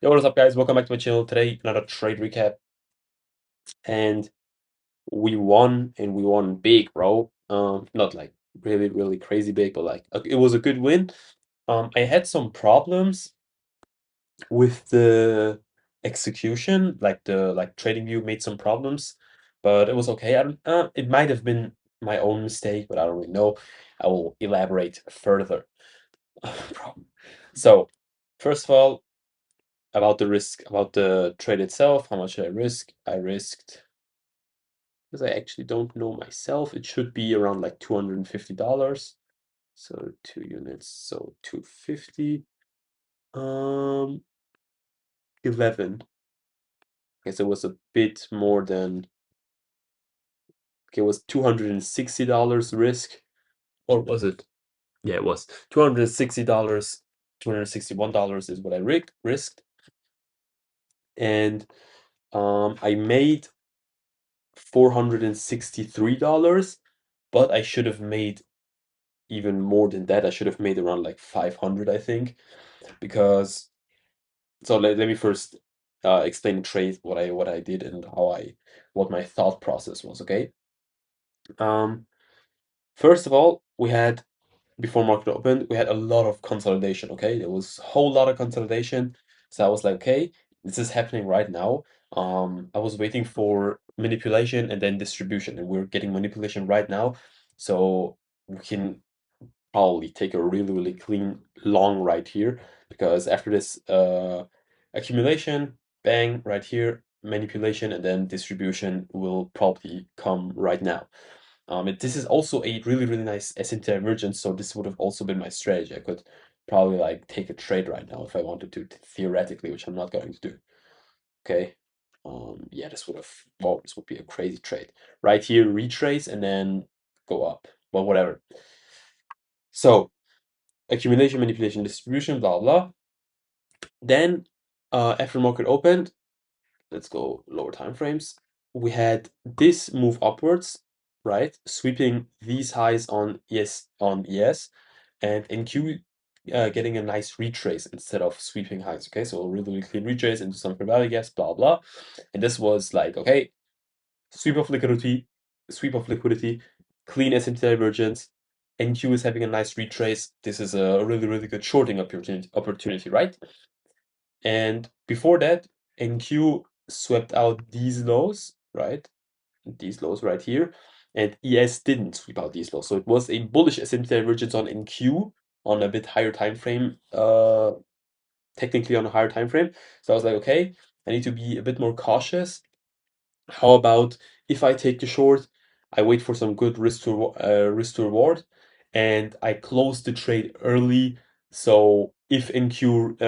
Yo, what is up, guys? Welcome back to my channel. Today, another trade recap, and we won, and we won big, bro. Not like really crazy big, but like it was a good win. I had some problems with the execution, like the trading view made some problems, but it was okay. I don't. It might have been my own mistake, but I don't really know. I will elaborate further. Problem. So, first of all, about the risk, about the trade itself, how much did I risk? I risked, because I actually don't know myself, it should be around like $250. So 2 units, so 250. 11. I guess it was a bit more than, okay, it was $260 risk. Or was it? Yeah, it was $260. $261 is what I risked. And I made $463, but I should have made even more than that. I should have made around like 500, I think, because so let me first explain the trade, what I did and what my thought process was, okay? Um, First of all, we had before market opened, we had a lot of consolidation, okay? There was a whole lot of consolidation. So I was like, okay, this is happening right now. I was waiting for manipulation and then distribution, and we're getting manipulation right now. So we can probably take a really clean long right here, because after this accumulation, bang, right here, manipulation, and then distribution will probably come right now. This is also a really nice S&P divergence, so this would have also been my strategy. I could probably like take a trade right now if I wanted to, theoretically, which I'm not going to do. Okay. Yeah, this would have, well, this would be a crazy trade. Right here, retrace and then go up. Well, whatever. So accumulation, manipulation, distribution, blah blah. Then after market opened, let's go lower time frames. We had this move upwards, right? Sweeping these highs on ES, and NQ getting a nice retrace instead of sweeping highs. Okay, so really clean retrace into some fair value gaps, blah blah. And this was like, okay, sweep of liquidity, clean S&P divergence. NQ is having a nice retrace. This is a really good shorting opportunity, right? And before that, NQ swept out these lows, right? These lows right here. And ES didn't sweep out these lows. So it was a bullish S&P divergence on NQ on a bit higher time frame, technically on a higher time frame. So I was like, okay, I need to be a bit more cautious. How about if I take the short, I wait for some good risk to reward, and I close the trade early. So if NQ,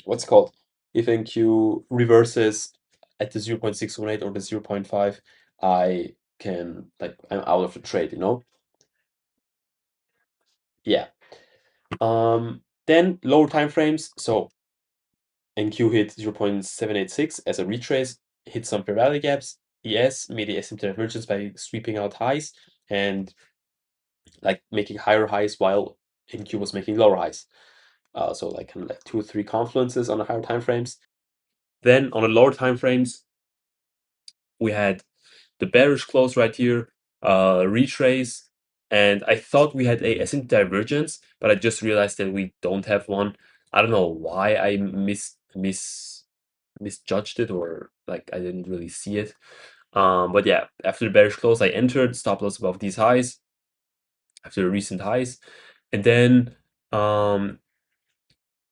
what's it called? If NQ reverses at the 0.618 or the 0.5, I can, like, I'm out of the trade, you know? Yeah. Then lower time frames. So NQ hit 0.786 as a retrace, hit some fair value gaps. ES made the S&P divergence by sweeping out highs and like making higher highs while NQ was making lower highs. So like kind of like 2 or 3 confluences on the higher time frames. Then on the lower time frames, we had the bearish close right here, retrace, and I thought we had a S&P divergence, but I just realized that we don't have one. I don't know why I misjudged it, or like I didn't really see it. But yeah, after the bearish close, I entered stop loss above these highs, after the recent highs, and then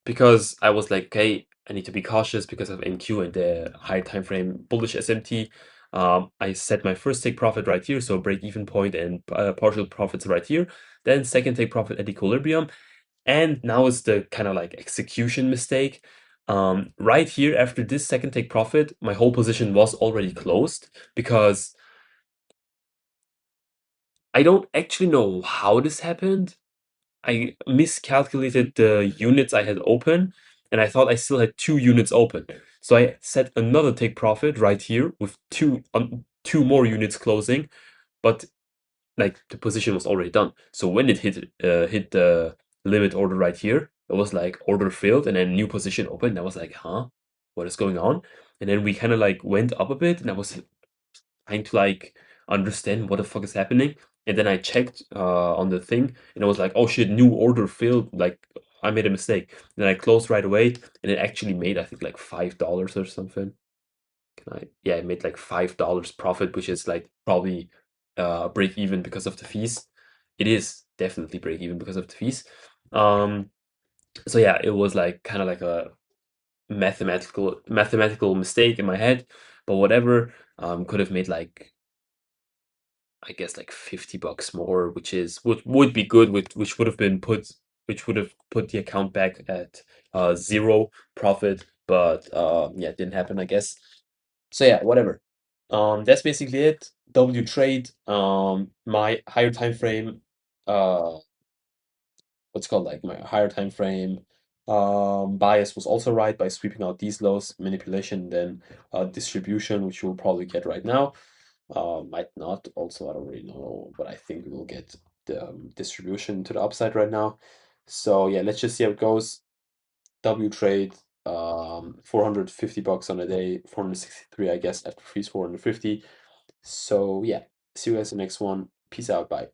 because I was like, okay, I need to be cautious because of NQ and the higher time frame bullish SMT. I set my first take profit right here, so break even point and partial profits right here. Then second take profit at equilibrium, and now is the kind of like execution mistake. Right here after this second take profit, my whole position was already closed because I don't actually know how this happened. I miscalculated the units I had open, and I thought I still had 2 units open. So I set another take profit right here with two more units closing, but like the position was already done. So when it hit the limit order right here, it was like order failed and then new position opened. I was like, huh, what is going on? And then we kind of like went up a bit, and I was trying to like understand what the fuck is happening. And then I checked on the thing, and I was like, oh shit, new order failed. Like I made a mistake. Then I closed right away, and it actually made I think like $5 or something. Yeah, I made like $5 profit, which is like probably break even because of the fees. It is definitely break even because of the fees. Um, so yeah, it was like kind of like a mathematical mistake in my head, but whatever. Could have made like I guess like $50 more, which is would be good, which would have been put which would have put the account back at zero profit, but yeah, it didn't happen, I guess. So yeah, whatever. That's basically it. W trade. My higher time frame. What's called like my higher time frame. Bias was also right by sweeping out these lows. Manipulation, then distribution, which we'll probably get right now. Might not. Also, I don't really know, but I think we will get the distribution to the upside right now. So yeah, let's just see how it goes. W trade, $450 on a day, 463, I guess, after freeze 450. So yeah, see you guys in the next one. Peace out. Bye.